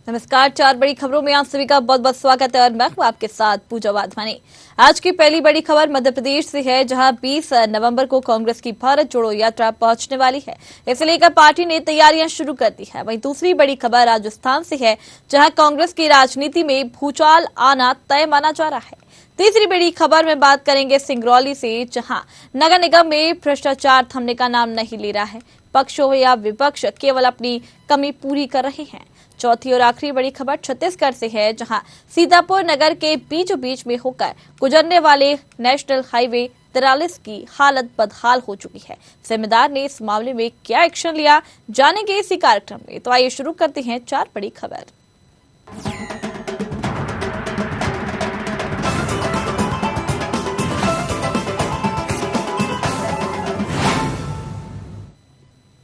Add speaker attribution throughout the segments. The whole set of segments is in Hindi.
Speaker 1: नमस्कार। 4 बड़ी खबरों में आप सभी का बहुत बहुत स्वागत है और मैं हूं आपके साथ पूजा वाधवानी। आज की पहली बड़ी खबर मध्य प्रदेश से है, जहां 20 नवंबर को कांग्रेस की भारत जोड़ो यात्रा पहुंचने वाली है। इसे लेकर पार्टी ने तैयारियां शुरू कर दी है। वहीं दूसरी बड़ी खबर राजस्थान से है, जहां कांग्रेस की राजनीति में भूचाल आना तय माना जा रहा है। तीसरी बड़ी खबर में बात करेंगे सिंगरौली से, जहां नगर निगम में भ्रष्टाचार थमने का नाम नहीं ले रहा है। पक्ष हो या विपक्ष केवल अपनी कमी पूरी कर रहे हैं। चौथी और आखिरी बड़ी खबर छत्तीसगढ़ से है, जहां सीतापुर नगर के बीचों बीच में होकर गुजरने वाले नेशनल हाईवे 43 की हालत बदहाल हो चुकी है। जिम्मेदार ने इस मामले में क्या एक्शन लिया, जानेंगे इसी कार्यक्रम में। तो आइए शुरू करते हैं 4 बड़ी खबर।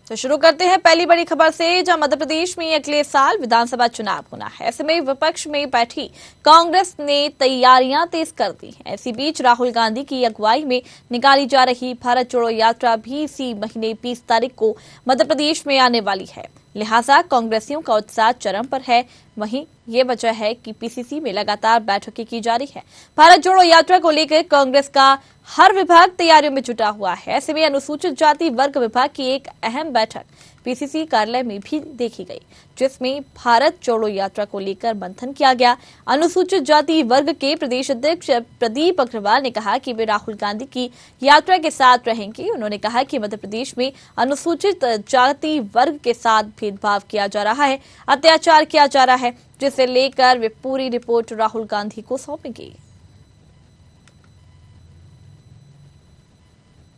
Speaker 1: तो शुरू करते हैं पहली बड़ी खबर से, जहां मध्य प्रदेश में अगले साल विधानसभा चुनाव होना है। ऐसे में विपक्ष में बैठी कांग्रेस ने तैयारियां तेज कर दी हैं। इसी बीच राहुल गांधी की अगुवाई में निकाली जा रही भारत जोड़ो यात्रा भी इसी महीने 20 तारीख को मध्य प्रदेश में आने वाली है। लिहाजा कांग्रेसियों का उत्साह चरम पर है। वहीं ये वजह है कि पीसीसी में लगातार बैठकें की जा रही है। भारत जोड़ो यात्रा को लेकर कांग्रेस का हर विभाग तैयारियों में जुटा हुआ है। ऐसे में अनुसूचित जाति वर्ग विभाग की एक अहम बैठक पीसीसी कार्यालय में भी देखी गई, जिसमें भारत जोड़ो यात्रा को लेकर मंथन किया गया। अनुसूचित जाति वर्ग के प्रदेश अध्यक्ष प्रदीप अग्रवाल ने कहा कि वे राहुल गांधी की यात्रा के साथ रहेंगे। उन्होंने कहा कि मध्य प्रदेश में अनुसूचित जाति वर्ग के साथ भेदभाव किया जा रहा है, अत्याचार किया जा रहा है, जिसे लेकर वे पूरी रिपोर्ट राहुल गांधी को सौंपेंगे।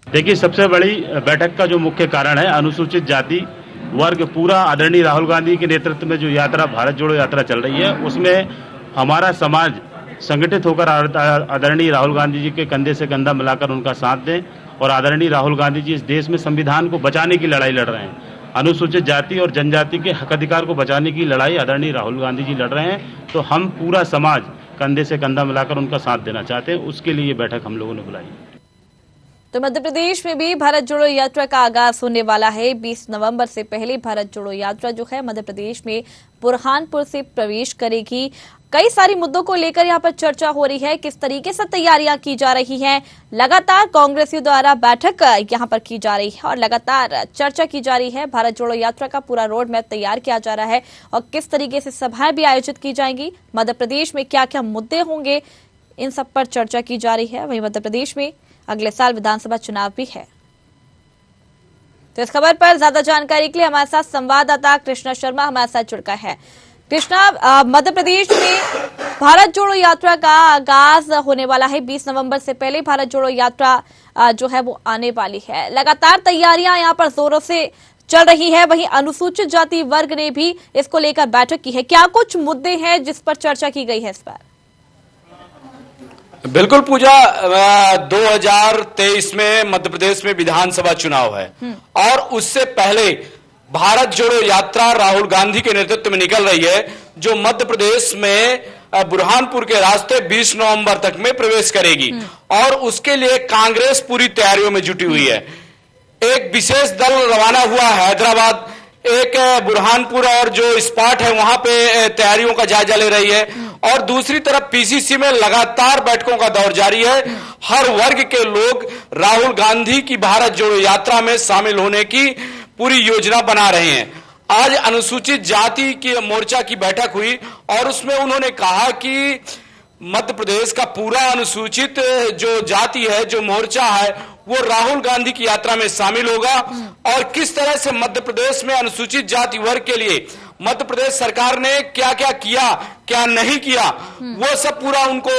Speaker 2: देखिए, सबसे बड़ी बैठक का जो मुख्य कारण है, अनुसूचित जाति वर्ग पूरा आदरणीय राहुल गांधी के नेतृत्व में जो यात्रा भारत जोड़ो यात्रा चल रही है, उसमें हमारा समाज संगठित होकर आदरणीय राहुल गांधी जी के कंधे से कंधा मिलाकर उनका साथ दें। और आदरणीय राहुल गांधी जी इस देश में संविधान को बचाने की लड़ाई लड़ रहे हैं। अनुसूचित जाति और जनजाति के हक अधिकार को बचाने की लड़ाई आदरणीय राहुल गांधी जी लड़ रहे हैं। तो हम पूरा समाज कंधे से कंधा मिलाकर उनका साथ देना चाहते हैं। उसके लिए ये बैठक हम लोगों ने बुलाई।
Speaker 1: तो मध्य प्रदेश में भी भारत जोड़ो यात्रा का आगाज होने वाला है। 20 नवंबर से पहले भारत जोड़ो यात्रा जो है मध्य प्रदेश में बुरहानपुर से प्रवेश करेगी। कई सारी मुद्दों को लेकर यहाँ पर चर्चा हो रही है, किस तरीके से तैयारियां की जा रही हैं। लगातार कांग्रेसियों द्वारा बैठक यहाँ पर की जा रही है और लगातार चर्चा की जा रही है। भारत जोड़ो यात्रा का पूरा रोड मैप तैयार किया जा रहा है और किस तरीके से सभाएं भी आयोजित की जाएंगी, मध्य प्रदेश में क्या क्या मुद्दे होंगे, इन सब पर चर्चा की जा रही है। वहीं मध्य प्रदेश में अगले साल विधानसभा चुनाव भी है। तो इस खबर पर ज्यादा जानकारी के लिए हमारे साथ संवाददाता कृष्णा शर्मा हमारे साथ जुड़ है। कृष्णा, मध्य प्रदेश में भारत जोड़ो यात्रा का आगाज होने वाला है। 20 नवंबर से पहले भारत जोड़ो यात्रा जो है वो आने वाली है। लगातार तैयारियां यहाँ पर जोरों से चल रही है। वहीं अनुसूचित जाति वर्ग ने भी इसको लेकर बैठक की है। क्या कुछ मुद्दे हैं जिस पर चर्चा की गई है इस पर?
Speaker 3: बिल्कुल पूजा, 2023 में मध्य प्रदेश में विधानसभा चुनाव है और उससे पहले भारत जोड़ो यात्रा राहुल गांधी के नेतृत्व में निकल रही है, जो मध्य प्रदेश में बुरहानपुर के रास्ते 20 नवंबर तक में प्रवेश करेगी। और उसके लिए कांग्रेस पूरी तैयारियों में जुटी हुई है। एक विशेष दल रवाना हुआ है हैदराबाद, एक बुरहानपुर और जो स्पॉट है वहां पे तैयारियों का जायजा ले रही है। और दूसरी तरफ पीसीसी में लगातार बैठकों का दौर जारी है। हर वर्ग के लोग राहुल गांधी की भारत जोड़ो यात्रा में शामिल होने की पूरी योजना बना रहे हैं। आज अनुसूचित जाति की मोर्चा की बैठक हुई और उसमें उन्होंने कहा कि मध्य प्रदेश का पूरा अनुसूचित जो जाति है, जो मोर्चा है, वो राहुल गांधी की यात्रा में शामिल होगा। और किस तरह से मध्य प्रदेश में अनुसूचित जाति वर्ग के लिए मध्य प्रदेश सरकार ने क्या क्या किया, क्या नहीं किया, वो सब पूरा उनको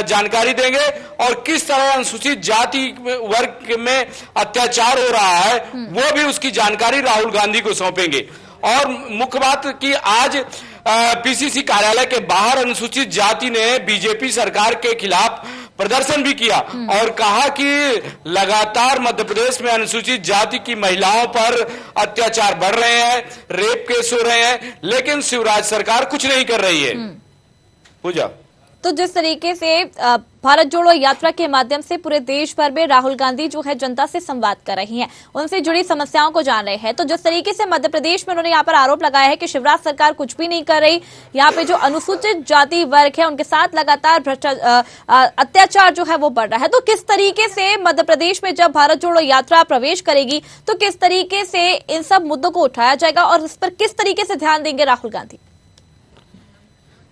Speaker 3: जानकारी देंगे। और किस तरह अनुसूचित जाति वर्ग में अत्याचार हो रहा है, वो भी उसकी जानकारी राहुल गांधी को सौंपेंगे। और मुख्य बात कि आज पीसीसी कार्यालय के बाहर अनुसूचित जाति ने बीजेपी सरकार के खिलाफ प्रदर्शन भी किया और कहा कि लगातार मध्य प्रदेश में अनुसूचित जाति की महिलाओं पर अत्याचार बढ़ रहे हैं, रेप केस हो रहे हैं, लेकिन शिवराज सरकार कुछ नहीं कर रही है। पूजा,
Speaker 1: तो जिस तरीके से भारत जोड़ो यात्रा के माध्यम से पूरे देश भर में राहुल गांधी जो है जनता से संवाद कर रही हैं, उनसे जुड़ी समस्याओं को जान रहे हैं, तो जिस तरीके से मध्य प्रदेश में उन्होंने यहाँ पर आरोप लगाया है कि शिवराज सरकार कुछ भी नहीं कर रही, यहाँ पे जो अनुसूचित जाति वर्ग है उनके साथ लगातार अत्याचार जो है वो बढ़ रहा है, तो किस तरीके से मध्य प्रदेश में जब भारत जोड़ो यात्रा प्रवेश करेगी तो किस तरीके से इन सब मुद्दों को उठाया जाएगा और इस पर किस तरीके से ध्यान देंगे राहुल गांधी?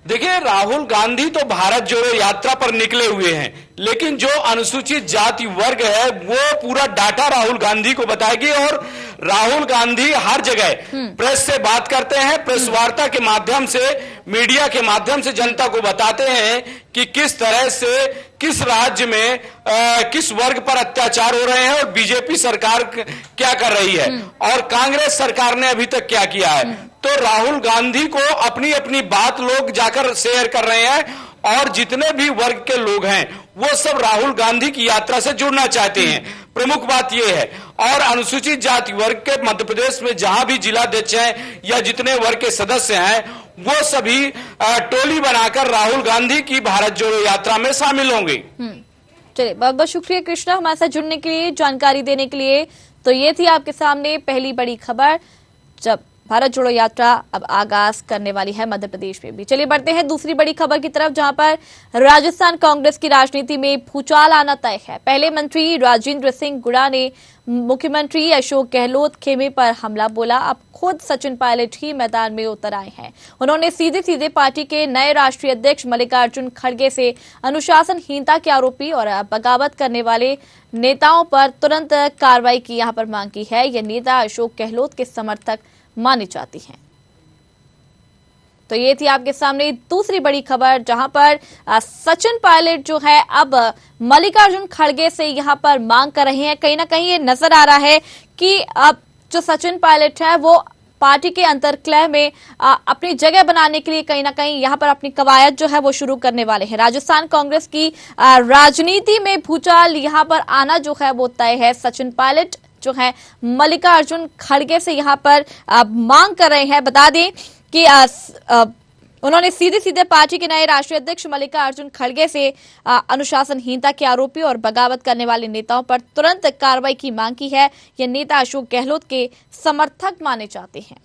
Speaker 3: देखिए, राहुल गांधी तो भारत जोड़ो यात्रा पर निकले हुए हैं, लेकिन जो अनुसूचित जाति वर्ग है वो पूरा डाटा राहुल गांधी को बताएगी। और राहुल गांधी हर जगह प्रेस से बात करते हैं, प्रेस वार्ता के माध्यम से, मीडिया के माध्यम से जनता को बताते हैं कि किस तरह से किस राज्य में किस वर्ग पर अत्याचार हो रहे हैं और बीजेपी सरकार क्या कर रही है और कांग्रेस सरकार ने अभी तक क्या किया है। तो राहुल गांधी को अपनी अपनी बात लोग जाकर शेयर कर रहे हैं और जितने भी वर्ग के लोग हैं वो सब राहुल गांधी की यात्रा से जुड़ना चाहते हैं। प्रमुख बात यह है। और अनुसूचित जाति वर्ग के मध्य प्रदेश में जहां भी जिलाध्यक्ष हैं या जितने वर्ग के सदस्य हैं वो सभी टोली बनाकर राहुल गांधी की भारत जोड़ो यात्रा में शामिल होंगे।
Speaker 1: चलिए, बहुत बहुत शुक्रिया कृष्णा हमारे साथ जुड़ने के लिए, जानकारी देने के लिए। तो ये थी आपके सामने पहली बड़ी खबर, जब भारत जोड़ो यात्रा अब आगाज करने वाली है मध्य प्रदेश में भी। चलिए बढ़ते हैं दूसरी बड़ी खबर की तरफ, जहां पर राजस्थान कांग्रेस की राजनीति में भूचाल आना तय है। पहले मंत्री राजेंद्र सिंह गुड़ा ने मुख्यमंत्री अशोक गहलोत खेमे पर हमला बोला। अब खुद सचिन पायलट ही मैदान में उतर आए हैं। उन्होंने सीधे सीधे पार्टी के नए राष्ट्रीय अध्यक्ष मल्लिकार्जुन खड़गे से अनुशासनहीनता के आरोपी और बगावत करने वाले नेताओं पर तुरंत कार्रवाई की यहाँ पर मांग की है। यह नेता अशोक गहलोत के समर्थक मानी जाती हैं। तो ये थी आपके सामने दूसरी बड़ी खबर, जहां पर सचिन पायलट जो है अब मल्लिकार्जुन खड़गे से यहां पर मांग कर रहे हैं। कहीं ना कहीं ये नजर आ रहा है कि अब जो सचिन पायलट है वो पार्टी के अंतर्कलह में अपनी जगह बनाने के लिए कहीं ना कहीं यहां पर अपनी कवायद जो है वो शुरू करने वाले हैं। राजस्थान कांग्रेस की राजनीति में भूचाल यहां पर आना जो है वो तय है। सचिन पायलट जो है मल्लिकार्जुन खड़गे से यहां पर मांग कर रहे हैं। बता दें कि उन्होंने सीधे सीधे पार्टी के नए राष्ट्रीय अध्यक्ष मल्लिकार्जुन खड़गे से अनुशासनहीनता के आरोपी और बगावत करने वाले नेताओं पर तुरंत कार्रवाई की मांग की है। ये नेता अशोक गहलोत के समर्थक माने जाते हैं।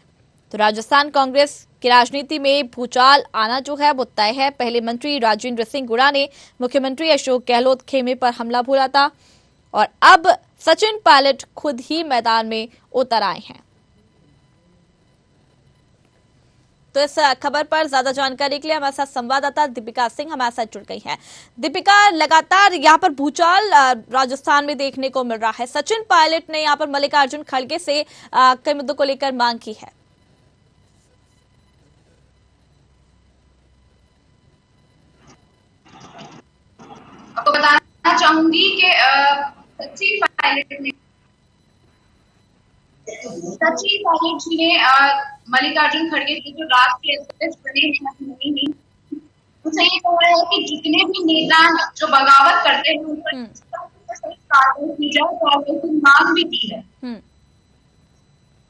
Speaker 1: तो राजस्थान कांग्रेस की राजनीति में भूचाल आना जो है वो तय है। पहले मंत्री राजेंद्र सिंह गुड़ा ने मुख्यमंत्री अशोक गहलोत खेमे पर हमला बोला था और अब सचिन पायलट खुद ही मैदान में उतर आए हैं। तो इस खबर पर ज्यादा जानकारी के लिए हमारे साथ संवाददाता दीपिका सिंह हमारे साथ जुड़ गई हैं। दीपिका, लगातार यहाँ पर भूचाल राजस्थान में देखने को मिल रहा है। सचिन पायलट ने यहाँ पर मल्लिकार्जुन खड़गे से कई मुद्दों को लेकर मांग की है।
Speaker 4: आपको बताना चाहूंगी कि सचिन पायलट जी ने मल्लिकार्जुन खड़गे के जो राष्ट्रीय अध्यक्ष बने हैं उनसे ये कह रहे हैं कि जितने भी नेता जो बगावत करते हैं उन पर कार्रवाई की जाए, कार्रवाई की मांग भी की है।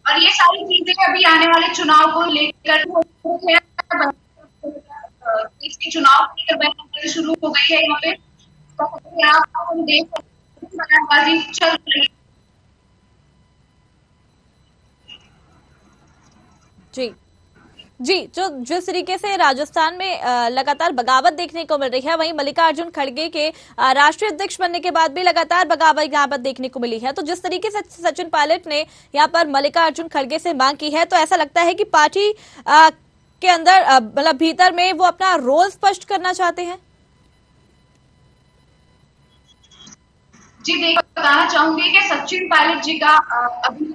Speaker 4: और ये सारी चीजें अभी आने वाले चुनाव को लेकर इसके चुनाव को लेकर बैठक शुरू हो गई है। यहाँ पे आप देख बयानबाजी चल रही है।
Speaker 1: जी, जो जिस तरीके से राजस्थान में लगातार बगावत देखने को मिल रही है, वहीं मल्लिकार्जुन खड़गे के राष्ट्रीय अध्यक्ष बनने के बाद भी लगातार बगावत यहाँ पर देखने को मिली है। तो जिस तरीके से सचिन पायलट ने यहाँ पर मल्लिकार्जुन खड़गे से मांग की है, तो ऐसा लगता है कि पार्टी के अंदर मतलब भीतर में वो अपना रोल स्पष्ट करना चाहते हैं।
Speaker 4: जी, देखो बताना चाहूंगी कि सचिन पायलट जी का अभी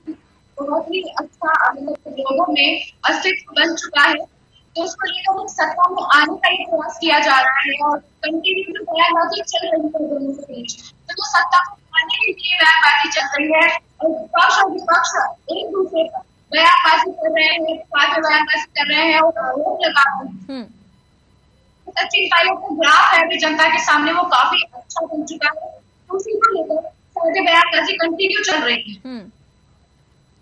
Speaker 4: बहुत ही अच्छा लोगों में अस्तित्व बन चुका है। तो उसको लेकर एक सत्ता में आने का ही प्रयास किया जा रहा है और कंटिन्यू बयानबाजी चल रही है दोनों के बीच। तो वो सत्ता को आने के लिए बयानबाजी चल रही है और विपक्ष और विपक्ष एक दूसरे पर बयानबाजी कर रहे हैं, बयानबाजी कर रहे हैं और आरोप लगा रहे हैं। सचिन पायलट का ग्राफ है अभी जनता के सामने, वो काफी अच्छा बन चुका है। उसी को लेकर सारे बयानबाजी कंटिन्यू चल रही है।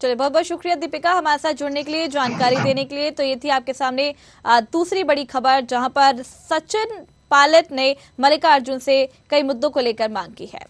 Speaker 1: चलिए, बहुत बहुत शुक्रिया दीपिका हमारे साथ जुड़ने के लिए, जानकारी देने के लिए। तो ये थी आपके सामने दूसरी बड़ी खबर, जहां पर सचिन पायलट ने मल्लिकार्जुन से कई मुद्दों को लेकर मांग की है।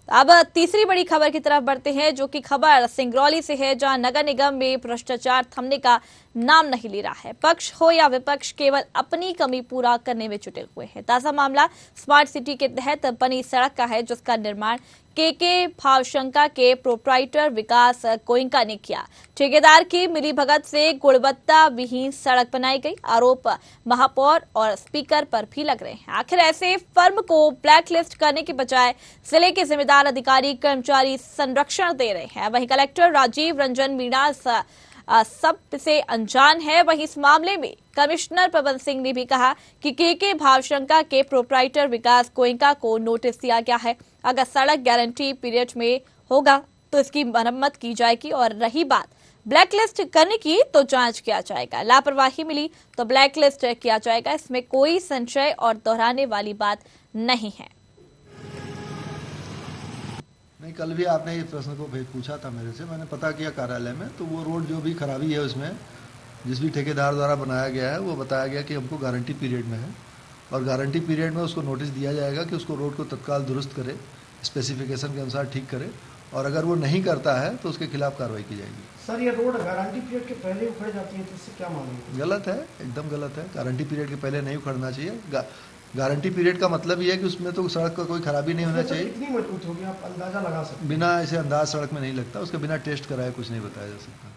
Speaker 1: अब तीसरी बड़ी खबर की तरफ बढ़ते हैं, जो कि खबर सिंगरौली से है, जहां नगर निगम में भ्रष्टाचार थमने का नाम नहीं ले रहा है। पक्ष हो या विपक्ष केवल अपनी कमी पूरा करने में जुटे हुए हैं। ताजा मामला स्मार्ट सिटी के तहत बनी सड़क का है, जिसका निर्माण के भावशंका के प्रोप्राइटर विकास गोयनका ने किया। ठेकेदार की मिलीभगत से गुणवत्ता विहीन सड़क बनाई गई, आरोप महापौर और स्पीकर पर भी लग रहे हैं। आखिर ऐसे फर्म को ब्लैकलिस्ट करने के बजाय जिले के जिम्मेदार अधिकारी कर्मचारी संरक्षण दे रहे हैं। वहीं कलेक्टर राजीव रंजन मीणा सब से अनजान है। वहीं इस मामले में कमिश्नर पवन सिंह ने भी कहा कि के भावशंका के प्रोप्राइटर विकास गोयनका को नोटिस दिया गया है। अगर सड़क गारंटी पीरियड में होगा तो इसकी मरम्मत की जाएगी, और रही बात ब्लैकलिस्ट करने की तो जांच किया जाएगा। लापरवाही मिली तो ब्लैकलिस्ट किया जाएगा, इसमें कोई संशय और दोहराने वाली बात नहीं है।
Speaker 5: नहीं, कल भी आपने इस प्रश्न को पूछा था मेरे से, मैंने पता किया कार्यालय में, तो वो रोड जो भी खराबी है उसमें जिस भी ठेकेदार द्वारा बनाया गया है वो बताया गया कि हमको गारंटी पीरियड में है, और गारंटी पीरियड में उसको नोटिस दिया जाएगा कि उसको रोड को तत्काल दुरुस्त करे, स्पेसिफिकेशन के अनुसार ठीक करे, और अगर वो नहीं करता है तो उसके खिलाफ कार्रवाई की जाएगी।
Speaker 6: सर, ये रोड गारंटी पीरियड के पहले उखड़ जाती है तो इससे क्या मानेंगे?
Speaker 5: गलत है, एकदम गलत है। गारंटी पीरियड के पहले नहीं उखड़ना चाहिए। गारंटी पीरियड का मतलब ये है कि उसमें तो सड़क का कोई खराबी नहीं होना चाहिए।
Speaker 6: कितनी मजबूत होगी आप अंदाजा लगा सकते हैं?
Speaker 5: बिना ऐसे अंदाज सड़क में नहीं लगता, उसके बिना टेस्ट कराए कुछ नहीं बताया जा सकता।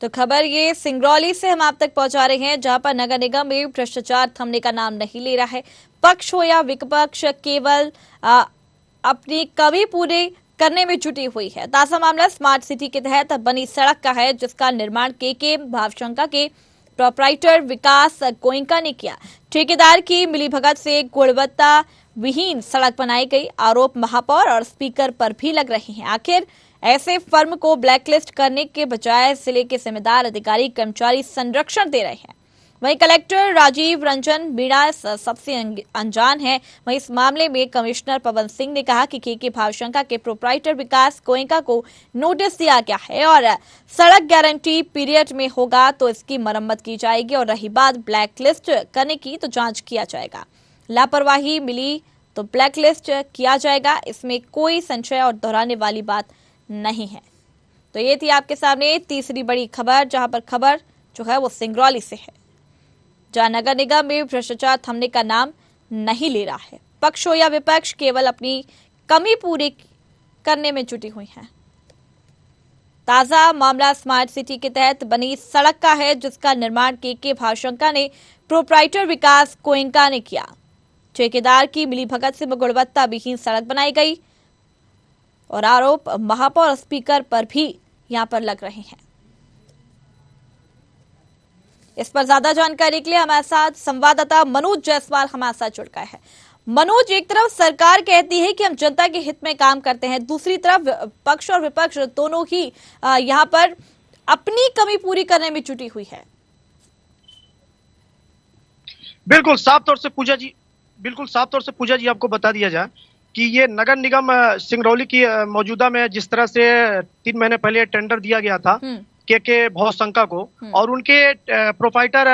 Speaker 1: तो खबर ये सिंगरौली से हम आप तक पहुंचा रहे हैं, जहां पर नगर निगम में भ्रष्टाचार थमने का नाम नहीं ले रहा है। पक्ष हो या विपक्ष केवल अपनी कमी पूरी करने में जुटी हुई है। ताजा मामला स्मार्ट सिटी के तहत बनी सड़क का है, जिसका निर्माण के भावशंका के प्रोप्राइटर विकास गोयनका ने किया। ठेकेदार की मिलीभगत से गुणवत्ता विहीन सड़क बनाई गई, आरोप महापौर और स्पीकर पर भी लग रहे हैं। आखिर ऐसे फर्म को ब्लैकलिस्ट करने के बजाय जिले के जिम्मेदार अधिकारी कर्मचारी संरक्षण दे रहे हैं। वहीं कलेक्टर राजीव रंजन मीणा सबसे अनजान है। वहीं इस मामले में कमिश्नर पवन सिंह ने कहा कि के भावशंका के प्रोप्राइटर विकास गोयनका को नोटिस दिया गया है, और सड़क गारंटी पीरियड में होगा तो इसकी मरम्मत की जाएगी, और रही बात ब्लैकलिस्ट करने की तो जांच किया जाएगा। लापरवाही मिली तो ब्लैकलिस्ट किया जाएगा, इसमें कोई संशय और दोहराने वाली बात नहीं है। तो ये थी आपके सामने तीसरी बड़ी खबर, जहां पर खबर जो है वो सिंगरौली से है, जहां नगर निगम में भ्रष्टाचार थमने का नाम नहीं ले रहा है। पक्ष हो या विपक्ष केवल अपनी कमी पूरी करने में जुटी हुई हैं। ताजा मामला स्मार्ट सिटी के तहत बनी सड़क का है, जिसका निर्माण के भावशंका ने प्रोप्राइटर विकास गोयनका ने किया। ठेकेदार की मिलीभगत से गुणवत्ता विहीन सड़क बनाई गई, और आरोप महापौर और स्पीकर पर भी यहां पर लग रहे हैं। इस पर ज्यादा जानकारी के लिए हमारे साथ संवाददाता मनोज जायसवाल हमारे साथ जुड़ गए हैं। मनोज, एक तरफ सरकार कहती है कि हम जनता के हित में काम करते हैं, दूसरी तरफ पक्ष और विपक्ष दोनों ही यहाँ पर अपनी कमी पूरी करने में जुटी हुई है।
Speaker 6: बिल्कुल साफ तौर से पूजा जी आपको बता दिया जाए कि ये नगर निगम सिंगरौली की मौजूदा में जिस तरह से 3 महीने पहले टेंडर दिया गया था के भावशंका को, और उनके प्रोप्राइटर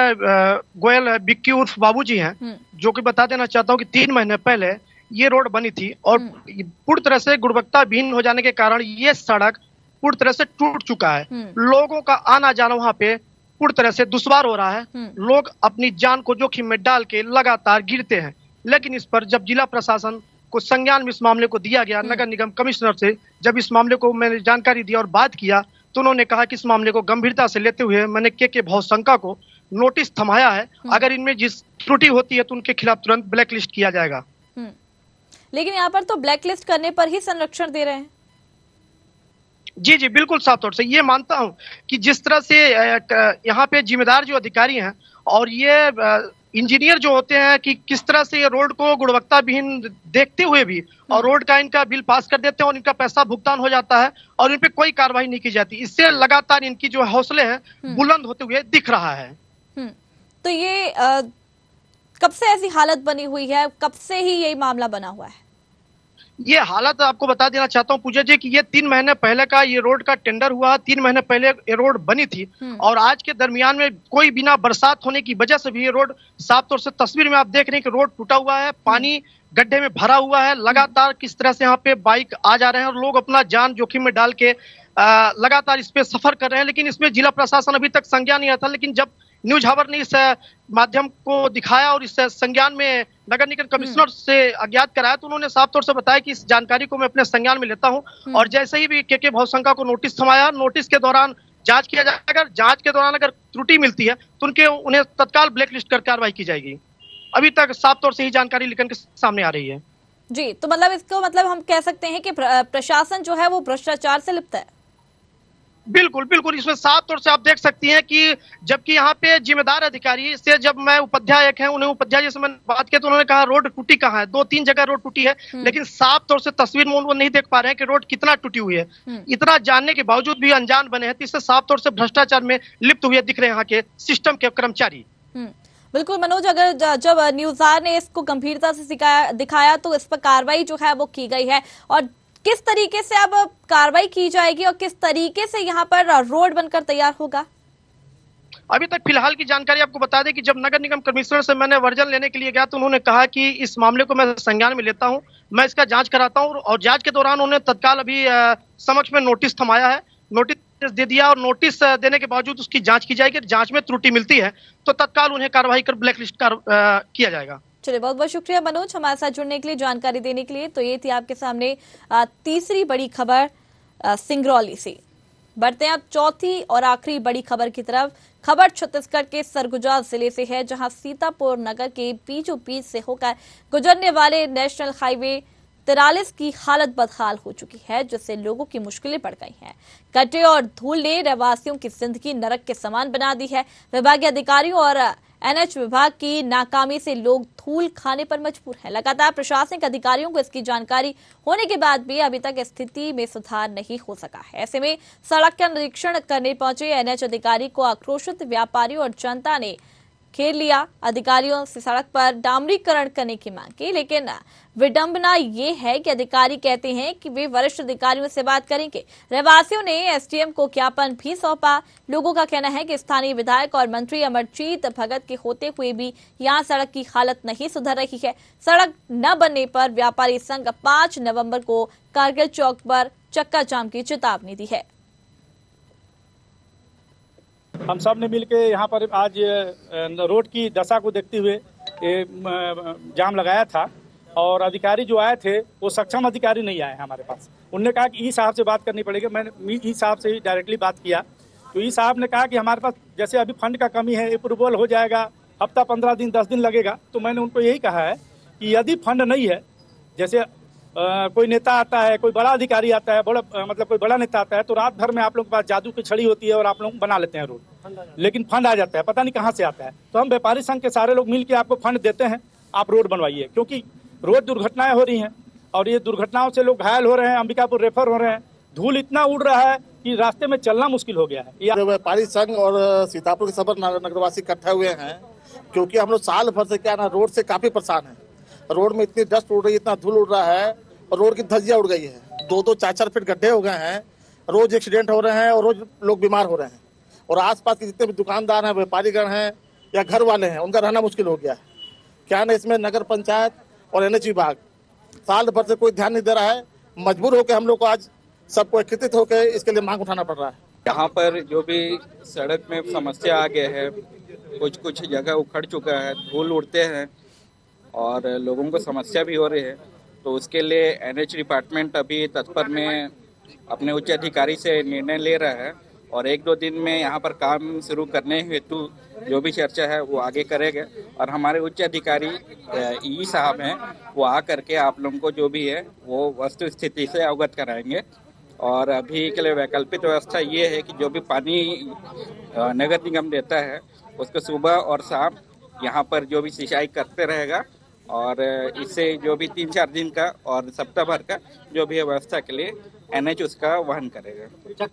Speaker 6: गोयल बिक्की उर्फ बाबूजी हैं, जो कि बता देना चाहता हूं कि 3 महीने पहले ये रोड बनी थी, और पूरी तरह से गुणवत्ता विहीन हो जाने के कारण ये सड़क पूरी तरह से टूट चुका है। लोगों का आना जाना वहां पे पूरी तरह से दुश्वार हो रहा है। लोग अपनी जान को जोखिम में डाल के लगातार गिरते हैं। लेकिन इस पर जब जिला प्रशासन को संज्ञान में इस मामले को दिया गया, नगर निगम कमिश्नर से जब इस मामले को मैंने जानकारी दी और बात किया, तो उन्होंने कहा कि इस मामले को गंभीरता से लेते हुए मैंने के भावशंका को नोटिस थमाया है। अगर इनमें जिस त्रुटि होती है तो उनके खिलाफ तुरंत ब्लैकलिस्ट किया जाएगा।
Speaker 1: लेकिन यहाँ पर तो ब्लैकलिस्ट करने पर ही संरक्षण दे रहे हैं।
Speaker 6: जी बिल्कुल साफ तौर से ये मानता हूं कि जिस तरह से यहाँ पे जिम्मेदार जो अधिकारी हैं और ये इंजीनियर जो होते हैं कि किस तरह से ये रोड को गुणवत्ता विहीन देखते हुए भी और रोड का इनका बिल पास कर देते हैं और इनका पैसा भुगतान हो जाता है और इन पे कोई कार्रवाई नहीं की जाती। इससे लगातार इनकी जो हौसले हैं बुलंद होते हुए दिख रहा है।
Speaker 1: तो ये कब से ऐसी हालत बनी हुई है, कब से ही यही मामला बना हुआ है?
Speaker 6: ये हालत आपको बता देना चाहता हूँ पूजा जी कि ये 3 महीने पहले का ये रोड का टेंडर हुआ, 3 महीने पहले ये रोड बनी थी और आज के दरमियान में कोई बिना बरसात होने की वजह से भी ये रोड साफ तौर से तस्वीर में आप देख रहे हैं कि रोड टूटा हुआ है, पानी गड्ढे में भरा हुआ है, लगातार किस तरह से यहाँ पे बाइक आ जा रहे हैं और लोग अपना जान जोखिम में डाल के लगातार इस पे सफर कर रहे हैं। लेकिन इसमें जिला प्रशासन अभी तक संज्ञान नहीं आता। लेकिन जब न्यूज हावर ने इस माध्यम को दिखाया और इस संज्ञान में नगर निगम कमिश्नर से अज्ञात कराया तो उन्होंने साफ तौर से बताया कि इस जानकारी को मैं अपने संज्ञान में लेता हूं और जैसे ही भी के भवशंका को नोटिस थमाया, नोटिस के दौरान जांच किया जाएगा। जांच के दौरान अगर त्रुटि मिलती है तो उन्हें तत्काल ब्लैकलिस्ट कर कार्रवाई की जाएगी। अभी तक साफ तौर से ही जानकारी निकल के सामने आ रही है।
Speaker 1: जी, तो मतलब इसको मतलब हम कह सकते हैं कि प्रशासन जो है वो भ्रष्टाचार से लिप्त है।
Speaker 6: बिल्कुल बिल्कुल, इसमें साफ तौर से आप देख सकती हैं कि जबकि यहाँ पे जिम्मेदार अधिकारी से जब मैं उपाध्यायक हैं उन्हें उपाध्याय से मैंने बात की तो उन्होंने कहा रोड टूटी कहाँ है, 2-3 जगह रोड टूटी है, लेकिन साफ तौर से तस्वीर में वो नहीं देख पा रहे हैं कि रोड कितना टूटी हुई है। इतना जानने के बावजूद भी अनजान बने हैं, तो इससे साफ तौर से भ्रष्टाचार में लिप्त हुए दिख रहे हैं यहाँ के सिस्टम के कर्मचारी।
Speaker 1: बिल्कुल मनोज, अगर जब न्यूज़ार ने इसको गंभीरता से दिखाया तो इस पर कार्रवाई जो है वो की गई है और किस तरीके से अब कार्रवाई की जाएगी और किस तरीके से यहाँ पर रोड बनकर तैयार होगा?
Speaker 6: अभी तक फिलहाल की जानकारी आपको बता दें कि जब नगर निगम कमिश्नर से मैंने वर्जन लेने के लिए गया तो उन्होंने कहा कि इस मामले को मैं संज्ञान में लेता हूं, मैं इसका जांच कराता हूं और जांच के दौरान उन्होंने तत्काल अभी समक्ष में नोटिस थमाया है, नोटिस दे दिया और नोटिस देने के बावजूद उसकी जांच की जाएगी। जांच में त्रुटि मिलती है तो तत्काल उन्हें कार्रवाई कर ब्लैकलिस्ट किया जाएगा।
Speaker 1: चलिए, बहुत बहुत शुक्रिया मनोज हमारे साथ जुड़ने के लिए, जानकारी देने के लिए। तो ये थी आपके सामने तीसरी बड़ी खबर सिंगरौली से। बढ़ते हैं अब चौथी और आखिरी बड़ी खबर की तरफ। खबर छत्तीसगढ़ के सरगुजा जिले से है, जहां सीतापुर नगर के बीचों बीच से होकर गुजरने वाले नेशनल हाईवे 43 की हालत बदहाल हो चुकी है, जिससे लोगों की मुश्किलें बढ़ गई हैं। गड्ढे और धूल ने रहवासियों की जिंदगी नरक के समान बना दी है। विभागीय अधिकारियों और एनएच विभाग की नाकामी से लोग धूल खाने पर मजबूर हैं। लगातार प्रशासनिक अधिकारियों को इसकी जानकारी होने के बाद भी अभी तक स्थिति में सुधार नहीं हो सका है। ऐसे में सड़क का निरीक्षण करने पहुंचे एनएच अधिकारी को आक्रोशित व्यापारियों और जनता ने घेर लिया। अधिकारियों से सड़क पर डामरीकरण करने की मांग की, लेकिन विडंबना ये है कि अधिकारी कहते हैं कि वे वरिष्ठ अधिकारियों से बात करेंगे। रहवासियों ने एसडीएम को ज्ञापन भी सौंपा। लोगों का कहना है कि स्थानीय विधायक और मंत्री अमरजीत भगत के होते हुए भी यहां सड़क की हालत नहीं सुधर रही है। सड़क न बनने पर व्यापारी संघ 5 नवंबर को कारगिल चौक पर चक्का जाम की चेतावनी दी है।
Speaker 7: हम सब ने मिलकर यहाँ पर आज रोड की दशा को देखते हुए जाम लगाया था और अधिकारी जो आए थे वो सक्षम अधिकारी नहीं आए हमारे पास। उन्होंने कहा कि ई साहब से बात करनी पड़ेगी। मैंने ई साहब से डायरेक्टली बात किया तो ई साहब ने कहा कि हमारे पास जैसे अभी फंड का कमी है, अप्रूवल हो जाएगा, हफ्ता 15 दिन 10 दिन लगेगा। तो मैंने उनको यही कहा है कि यदि फंड नहीं है, जैसे कोई नेता आता है, कोई बड़ा अधिकारी आता है, कोई बड़ा नेता आता है तो रात भर में आप लोगों के पास जादू की छड़ी होती है और आप लोग बना लेते हैं रोड, लेकिन फंड आ जाता है, पता नहीं कहाँ से आता है। तो हम व्यापारी संघ के सारे लोग मिलकर आपको फंड देते हैं, आप रोड बनवाइए, क्योंकि रोज दुर्घटनाएं हो रही हैं और ये दुर्घटनाओं से लोग घायल हो रहे हैं, अंबिकापुर रेफर हो रहे हैं, धूल इतना उड़ रहा है कि रास्ते में चलना मुश्किल हो गया है।
Speaker 8: व्यापारी संघ और सीतापुर के सब नगरवासी इकट्ठे हुए हैं क्योंकि हम लोग साल भर से क्या ना रोड से काफी परेशान है। रोड में इतनी डस्ट उड़ रही है, इतना धूल उड़ रहा है और रोड की धज्जियां उड़ गई है। 2-2, 4-4 फीट गड्ढे हो गए हैं, रोज एक्सीडेंट हो रहे हैं और रोज लोग बीमार हो रहे हैं। और आसपास के जितने भी दुकानदार हैं, व्यापारीगण हैं या घर वाले हैं, उनका रहना मुश्किल हो गया है। क्या ना इसमें नगर पंचायत और एनएच विभाग साल भर से कोई ध्यान नहीं दे रहा है। मजबूर होकर हम लोग को आज सबको एकत्रित होकर इसके लिए मांग उठाना पड़ रहा है।
Speaker 9: यहाँ पर जो भी सड़क में समस्या आ गया है, कुछ जगह उखड़ चुका है, धूल उड़ते हैं और लोगों को समस्या भी हो रही है। तो उसके लिए एनएच डिपार्टमेंट अभी तत्पर में अपने उच्च अधिकारी से निर्णय ले रहा है और 1-2 दिन में यहाँ पर काम शुरू करने हेतु जो भी चर्चा है वो आगे करेंगे। और हमारे उच्च अधिकारी ई साहब हैं, वो आ करके आप लोगों को जो भी है वो वस्तु स्थिति से अवगत कराएंगे। और अभी के लिए वैकल्पिक व्यवस्था ये है कि जो भी पानी नगर निगम देता है उसको सुबह और शाम यहाँ पर जो भी सिंचाई करते रहेगा और इससे जो भी 3-4 दिन का और सप्ताह भर का जो भी है व्यवस्था के लिए एनएच उसका वहन करेगा।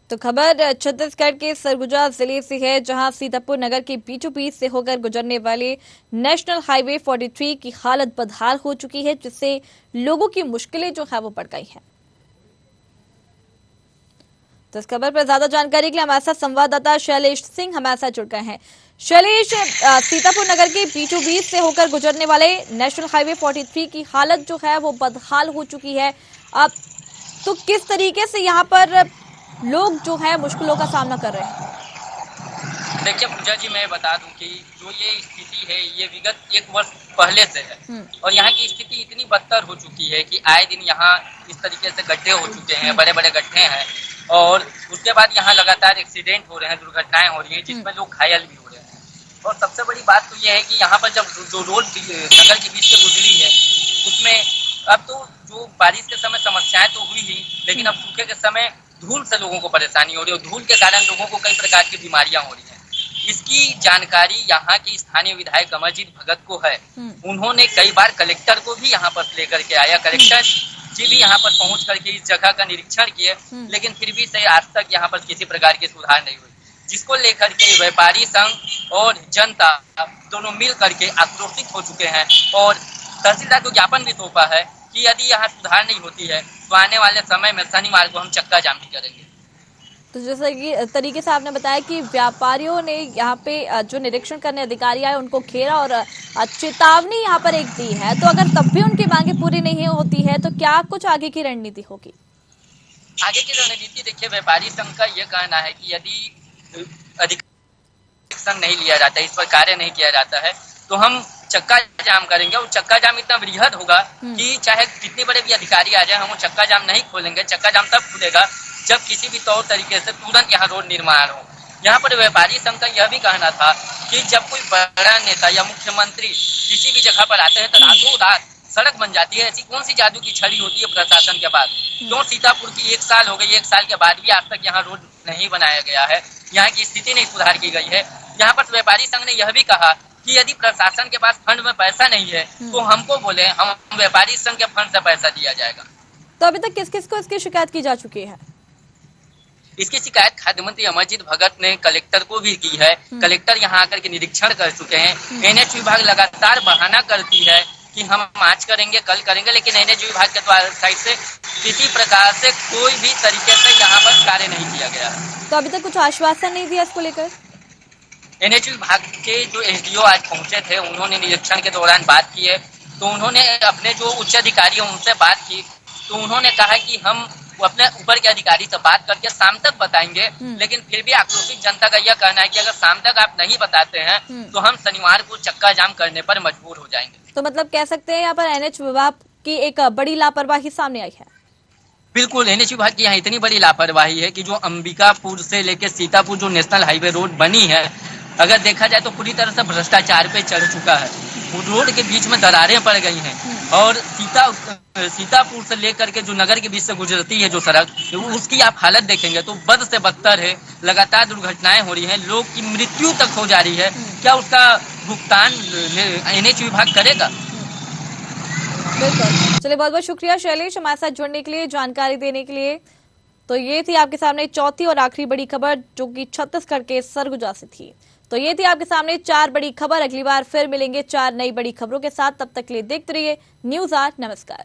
Speaker 1: तो खबर छत्तीसगढ़ के सरगुजा जिले से है, जहां सीतापुर नगर के बीचों बीच से होकर गुजरने वाले नेशनल हाईवे 43 की हालत बदहाल हो चुकी है, जिससे लोगों की मुश्किलें जो है वो बढ़ गई हैं। तो इस खबर पर ज्यादा जानकारी के लिए हमारे साथ संवाददाता शैलेश सिंह हमारे साथ जुड़ गए हैं। शैलेश, सीतापुर नगर के बीचों बीच से होकर गुजरने वाले नेशनल हाईवे 43 की हालत जो है वो बदहाल हो चुकी है। अब तो किस तरीके से यहाँ पर लोग जो है मुश्किलों का सामना कर रहे हैं?
Speaker 10: देखिए पूजा जी, मैं बता दूं कि जो ये स्थिति है ये विगत 1 वर्ष पहले से है और यहाँ की स्थिति इतनी बदतर हो चुकी है कि आए दिन यहाँ इस तरीके से गड्ढे हो चुके हैं, बड़े बड़े गड्ढे हैं और उसके बाद यहाँ लगातार एक्सीडेंट हो रहे हैं, दुर्घटनाएं हो रही हैं, जिसमें लोग घायल भी हो रहे हैं। और सबसे बड़ी बात तो ये है कि यहाँ पर जब जो रोड नगर के बीच से गुजरी है उसमें अब तो जो बारिश के समय समस्याएं तो हुई ही, लेकिन अब सूखे के समय धूल से लोगों को परेशानी हो रही है और धूल के कारण लोगों को कई प्रकार की बीमारियां हो रही हैं। इसकी जानकारी यहाँ के स्थानीय विधायक अमरजीत भगत को है। उन्होंने कई बार कलेक्टर को भी यहाँ पर लेकर के आया, कलेक्टर जी भी यहाँ पर पहुंच करके इस जगह का निरीक्षण किए, लेकिन फिर भी से आज तक यहाँ पर किसी प्रकार की सुधार नहीं हुई, जिसको लेकर के व्यापारी संघ और जनता दोनों मिल करके आक्रोशित हो चुके हैं और तहसीलदार को ज्ञापन भी सौंपा है कि यदि यहाँ सुधार नहीं होती है तो आने वाले समय में शनिवार को हम चक्का जाम भी करेंगे।
Speaker 1: तो जैसे कि तरीके से आपने बताया कि व्यापारियों ने यहाँ पे जो निरीक्षण करने अधिकारी आए उनको घेरा और चेतावनी यहाँ पर एक दी है, तो अगर तब भी उनकी मांगे पूरी नहीं होती है तो क्या कुछ आगे की रणनीति होगी?
Speaker 10: आगे की रणनीति देखिए, व्यापारी संघ का ये कहना है कि यदि एक्शन नहीं लिया जाता, इस पर कार्य नहीं किया जाता है तो हम चक्का जाम करेंगे और चक्का जाम इतना वृहद होगा कि चाहे कितने बड़े भी अधिकारी आ जाए हम वो चक्का जाम नहीं खोलेंगे। चक्का जाम तब खुलेगा जब किसी भी तौर तरीके से तुरंत यहाँ रोड निर्माण हो। यहाँ पर व्यापारी संघ का यह भी कहना था कि जब कोई बड़ा नेता या मुख्यमंत्री किसी भी जगह पर आते हैं तो रातों रात सड़क बन जाती है। ऐसी कौन सी जादू की छड़ी होती है प्रशासन के पास? क्यों सीतापुर की 1 साल हो गई, 1 साल के बाद भी आज तक यहाँ रोड नहीं बनाया गया है, यहाँ की स्थिति नहीं सुधार की गई है। यहाँ पर व्यापारी संघ ने यह भी कहा कि यदि प्रशासन के पास फंड में पैसा नहीं है तो हमको बोले, हम व्यापारी संघ के फंड से पैसा दिया जाएगा।
Speaker 1: तो अभी तक किस किस को इसकी शिकायत की जा चुकी है?
Speaker 10: इसकी शिकायत खाद्य मंत्री अमरजीत भगत ने कलेक्टर को भी की है। कलेक्टर यहाँ आकर के निरीक्षण कर चुके हैं। एनएच विभाग लगातार बहाना करती है कि हम आज करेंगे, कल करेंगे, लेकिन एनएच विभाग के द्वारा साइड से किसी प्रकार से कोई भी तरीके से यहाँ पर कार्य नहीं किया गया है।
Speaker 1: तो अभी तक कुछ आश्वासन नहीं दिया इसको लेकर?
Speaker 10: एनएच विभाग के जो एसडीओ आज पहुंचे थे, उन्होंने निरीक्षण के दौरान बात की है, तो उन्होंने अपने जो उच्च अधिकारी हैं उनसे बात की, तो उन्होंने कहा कि हम अपने ऊपर के अधिकारी से बात करके शाम तक बताएंगे, लेकिन फिर भी आक्रोशित जनता का यह कहना है कि अगर शाम तक आप नहीं बताते हैं तो हम शनिवार को चक्का जाम करने पर मजबूर हो जाएंगे।
Speaker 1: तो मतलब कह सकते हैं यहाँ पर एनएच विभाग की एक बड़ी लापरवाही सामने आई है।
Speaker 10: बिल्कुल, एनएच विभाग की यहाँ इतनी बड़ी लापरवाही है कि जो अंबिकापुर से लेकर सीतापुर जो नेशनल हाईवे रोड बनी है, अगर देखा जाए तो पूरी तरह से भ्रष्टाचार पे चढ़ चुका है। रोड के बीच में दरारें पड़ गई हैं और सीतापुर से लेकर के जो नगर के बीच से गुजरती है जो सड़क, उसकी आप हालत देखेंगे तो बद से बदतर है। लगातार दुर्घटनाएं हो रही हैं, लोग की मृत्यु तक हो जा रही है। क्या उसका भुगतान एनएच विभाग करेगा?
Speaker 1: बिल्कुल, चलिए बहुत बहुत शुक्रिया शैलेश हमारे साथ जुड़ने के लिए, जानकारी देने के लिए। तो ये थी आपके सामने चौथी और आखिरी बड़ी खबर जो कि छत्तीसगढ़ के सरगुजा से थी। तो ये थी आपके सामने 4 बड़ी खबर। अगली बार फिर मिलेंगे 4 नई बड़ी खबरों के साथ। तब तक के लिए देखते रहिए न्यूज़ 8। नमस्कार।